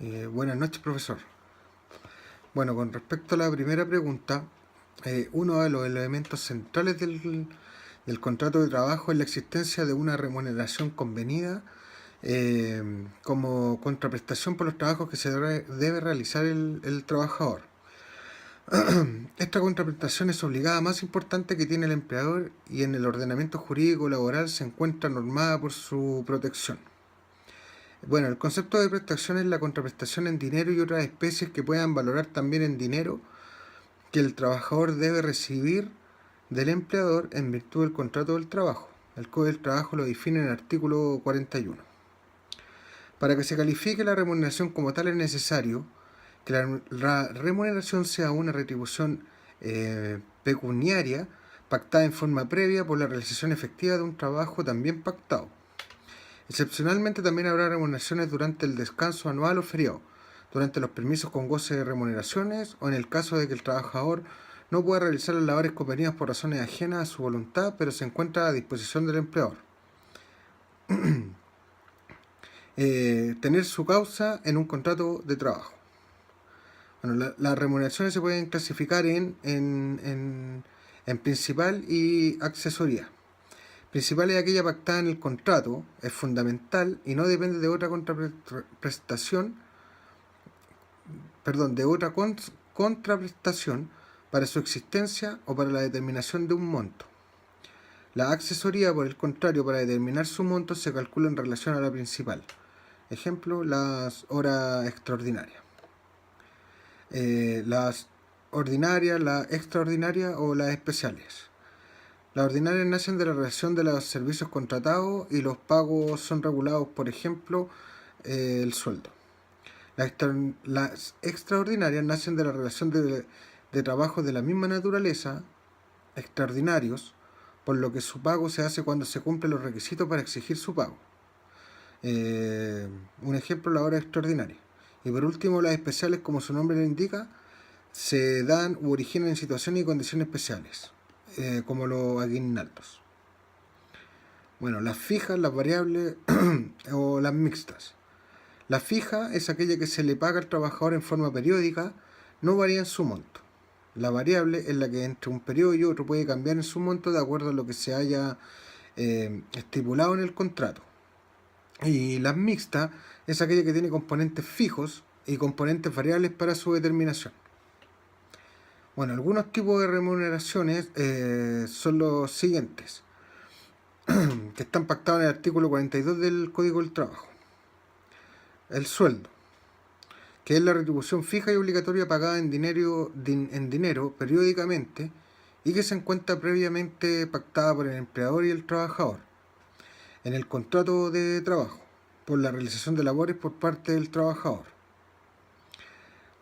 Buenas noches, profesor. Bueno, con respecto a la primera pregunta, uno de los elementos centrales del contrato de trabajo es la existencia de una remuneración convenida como contraprestación por los trabajos que se debe realizar el trabajador. Esta contraprestación es obligada más importante que tiene el empleador y en el ordenamiento jurídico laboral se encuentra normada por su protección. Bueno, el concepto de prestación es la contraprestación en dinero y otras especies que puedan valorar también en dinero que el trabajador debe recibir del empleador en virtud del contrato del trabajo. El Código del Trabajo lo define en el artículo 41. Para que se califique la remuneración como tal es necesario que la remuneración sea una retribución pecuniaria pactada en forma previa por la realización efectiva de un trabajo también pactado. Excepcionalmente también habrá remuneraciones durante el descanso anual o feriado, durante los permisos con goce de remuneraciones o en el caso de que el trabajador no pueda realizar las labores convenidas por razones ajenas a su voluntad, pero se encuentra a disposición del empleador. Tener su causa en un contrato de trabajo. Bueno, las remuneraciones se pueden clasificar en principal y accesoría. Principal es aquella pactada en el contrato, es fundamental y no depende de otra contraprestación para su existencia o para la determinación de un monto. La accesoría, por el contrario, para determinar su monto se calcula en relación a la principal. Ejemplo, las horas extraordinarias. Las ordinarias, las extraordinarias o las especiales. Las ordinarias nacen de la relación de los servicios contratados y los pagos son regulados, por ejemplo, el sueldo. Las extraordinarias nacen de la relación de trabajos de la misma naturaleza, extraordinarios, por lo que su pago se hace cuando se cumplen los requisitos para exigir su pago. Un ejemplo, la hora extraordinaria. Y por último, las especiales, como su nombre lo indica, se dan u originan en situaciones y condiciones especiales, como los aguinaldos. Bueno, las fijas, las variables o las mixtas. La fija es aquella que se le paga al trabajador en forma periódica, no varía en su monto. La variable es la que entre un periodo y otro puede cambiar en su monto de acuerdo a lo que se haya estipulado en el contrato. Y la mixta es aquella que tiene componentes fijos y componentes variables para su determinación. Bueno, algunos tipos de remuneraciones son los siguientes, que están pactados en el artículo 42 del Código del Trabajo. El sueldo, que es la retribución fija y obligatoria pagada en dinero periódicamente y que se encuentra previamente pactada por el empleador y el trabajador en el contrato de trabajo por la realización de labores por parte del trabajador.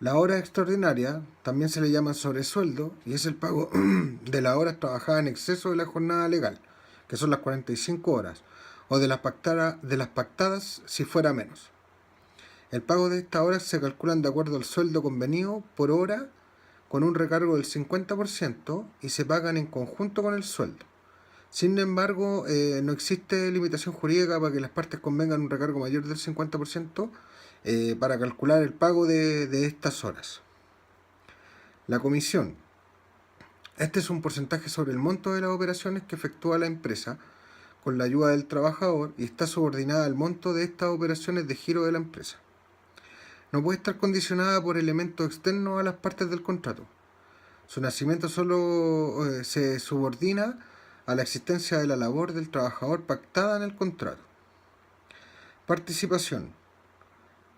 La hora extraordinaria también se le llama sobresueldo y es el pago de las horas trabajadas en exceso de la jornada legal, que son las 45 horas, o de las pactadas si fuera menos. El pago de estas horas se calculan de acuerdo al sueldo convenido por hora con un recargo del 50% y se pagan en conjunto con el sueldo. Sin embargo, no existe limitación jurídica para que las partes convengan un recargo mayor del 50% para calcular el pago de estas horas. La comisión. Este es un porcentaje sobre el monto de las operaciones que efectúa la empresa con la ayuda del trabajador y está subordinada al monto de estas operaciones de giro de la empresa. No puede estar condicionada por elementos externos a las partes del contrato. Su nacimiento solo se subordina a la existencia de la labor del trabajador pactada en el contrato. Participación.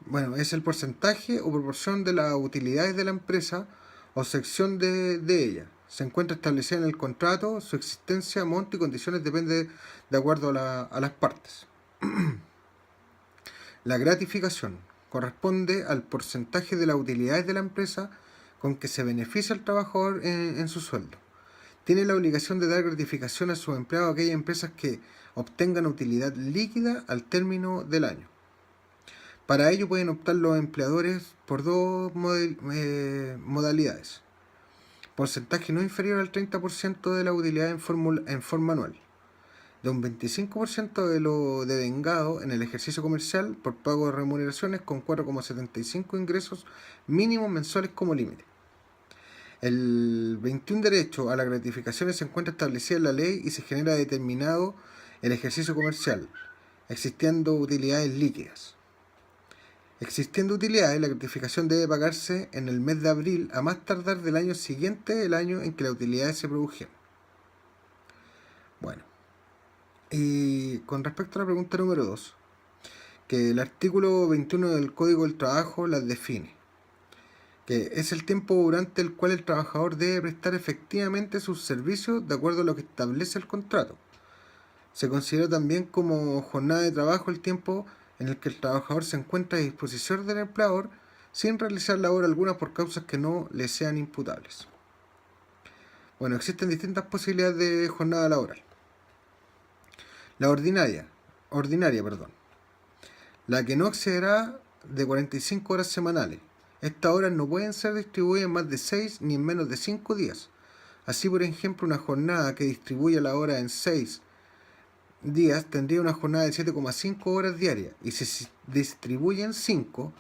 Bueno, es el porcentaje o proporción de las utilidades de la empresa o sección de ella. Se encuentra establecida en el contrato, su existencia, monto y condiciones depende de acuerdo a las partes. La gratificación corresponde al porcentaje de las utilidades de la empresa con que se beneficia el trabajador en su sueldo. Tiene la obligación de dar gratificación a sus empleados a aquellas empresas que obtengan utilidad líquida al término del año. Para ello pueden optar los empleadores por dos modalidades. Porcentaje no inferior al 30% de la utilidad en forma anual. de un 25% de lo devengado en el ejercicio comercial por pago de remuneraciones con 4,75 ingresos mínimos mensuales como límite. El 21 derecho a las gratificaciones se encuentra establecido en la ley y se genera determinado el ejercicio comercial, existiendo utilidades líquidas. Existiendo utilidades, la gratificación debe pagarse en el mes de abril a más tardar del año siguiente el año en que las utilidades se produjeron. Bueno, y con respecto a la pregunta número 2, que el artículo 21 del Código del Trabajo las define, que es el tiempo durante el cual el trabajador debe prestar efectivamente sus servicios de acuerdo a lo que establece el contrato. Se considera también como jornada de trabajo el tiempo en el que el trabajador se encuentra a disposición del empleador sin realizar labor alguna por causas que no le sean imputables. Bueno, existen distintas posibilidades de jornada laboral. La ordinaria, la que no excederá de 45 horas semanales. Estas horas no pueden ser distribuidas en más de 6 ni en menos de 5 días. Así, por ejemplo, una jornada que distribuya la hora en 6 días tendría una jornada de 7,5 horas diarias, y si se distribuyen 5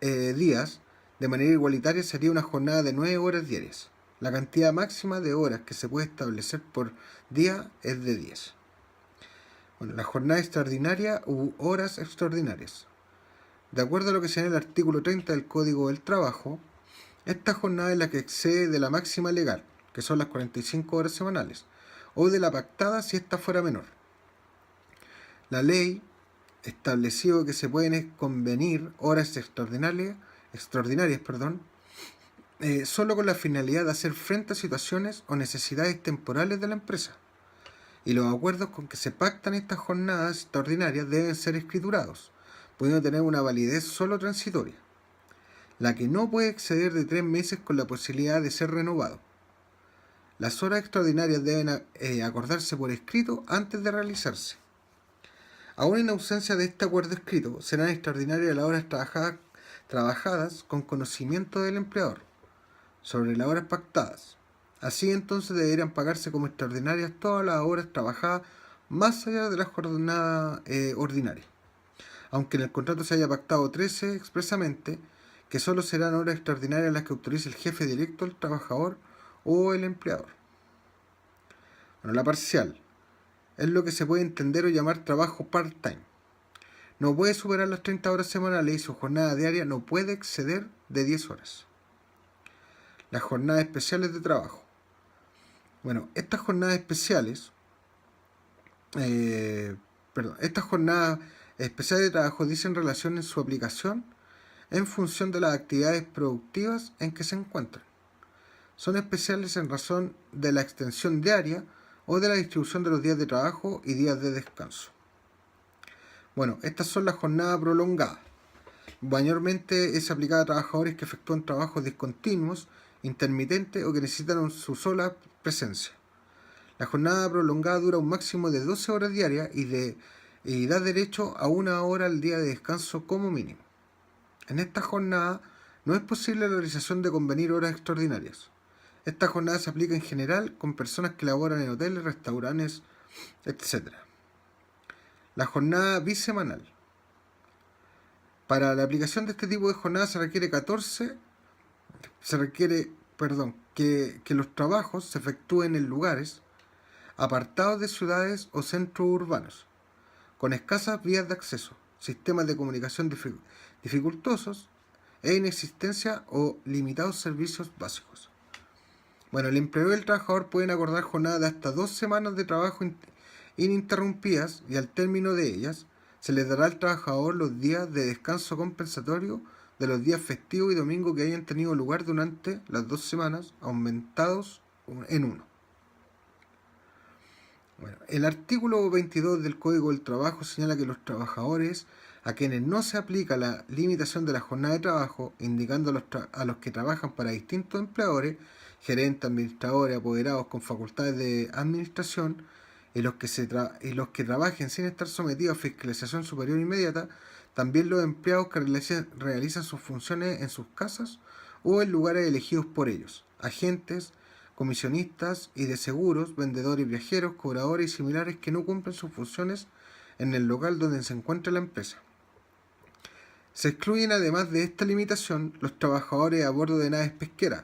días de manera igualitaria sería una jornada de 9 horas diarias. La cantidad máxima de horas que se puede establecer por día es de 10. Bueno, la jornada extraordinaria u horas extraordinarias. De acuerdo a lo que señala el artículo 30 del Código del Trabajo, esta jornada es la que excede de la máxima legal, que son las 45 horas semanales, o de la pactada si ésta fuera menor. La ley estableció que se pueden convenir horas extraordinarias, solo con la finalidad de hacer frente a situaciones o necesidades temporales de la empresa. Y los acuerdos con que se pactan estas jornadas extraordinarias deben ser escriturados, pudiendo tener una validez solo transitoria, la que no puede exceder de 3 meses con la posibilidad de ser renovado. Las horas extraordinarias deben acordarse por escrito antes de realizarse. Aún en ausencia de este acuerdo escrito, serán extraordinarias las horas trabajadas con conocimiento del empleador sobre las horas pactadas. Así entonces deberían pagarse como extraordinarias todas las horas trabajadas más allá de la jornada ordinaria, aunque en el contrato se haya pactado 13 expresamente, que solo serán horas extraordinarias las que autorice el jefe directo del trabajador o el empleador. Bueno, la parcial es lo que se puede entender o llamar trabajo part-time. No puede superar las 30 horas semanales y su jornada diaria no puede exceder de 10 horas. Las jornadas especiales de trabajo. Bueno, estas jornadas especiales de trabajo dicen relación en su aplicación en función de las actividades productivas en que se encuentran. Son especiales en razón de la extensión diaria o de la distribución de los días de trabajo y días de descanso. Bueno, estas son las jornadas prolongadas. Mayormente es aplicada a trabajadores que efectúan trabajos discontinuos, intermitentes o que necesitan su sola presencia. La jornada prolongada dura un máximo de 12 horas diarias y da derecho a 1 hora al día de descanso como mínimo. En esta jornada no es posible la realización de convenir horas extraordinarias. Esta jornada se aplica en general con personas que laboran en hoteles, restaurantes, etc. La jornada bisemanal. Para la aplicación de este tipo de jornada se requiere que los trabajos se efectúen en lugares apartados de ciudades o centros urbanos, con escasas vías de acceso, sistemas de comunicación dificultosos e inexistencia o limitados servicios básicos. Bueno, el empleador y el trabajador pueden acordar jornadas de hasta 2 semanas de trabajo ininterrumpidas y al término de ellas se les dará al trabajador los días de descanso compensatorio de los días festivos y domingos que hayan tenido lugar durante las 2 semanas, aumentados en 1. Bueno, el artículo 22 del Código del Trabajo señala que los trabajadores a quienes no se aplica la limitación de la jornada de trabajo, indicando a los que trabajan para distintos empleadores, gerentes, administradores, apoderados con facultades de administración, y los que trabajen sin estar sometidos a fiscalización superior inmediata, también los empleados que realizan sus funciones en sus casas o en lugares elegidos por ellos, agentes comisionistas y de seguros, vendedores y viajeros, cobradores y similares que no cumplen sus funciones en el local donde se encuentra la empresa. Se excluyen además de esta limitación los trabajadores a bordo de naves pesqueras.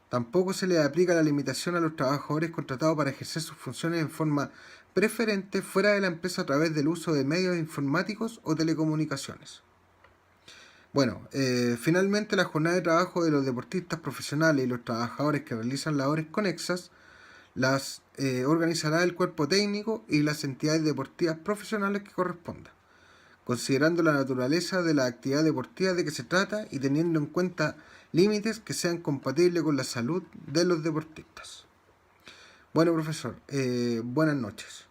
Tampoco se les aplica la limitación a los trabajadores contratados para ejercer sus funciones en forma preferente fuera de la empresa a través del uso de medios informáticos o telecomunicaciones. Bueno, finalmente la jornada de trabajo de los deportistas profesionales y los trabajadores que realizan labores conexas las organizará el cuerpo técnico y las entidades deportivas profesionales que correspondan, considerando la naturaleza de la actividad deportiva de que se trata y teniendo en cuenta límites que sean compatibles con la salud de los deportistas. Bueno, profesor, buenas noches.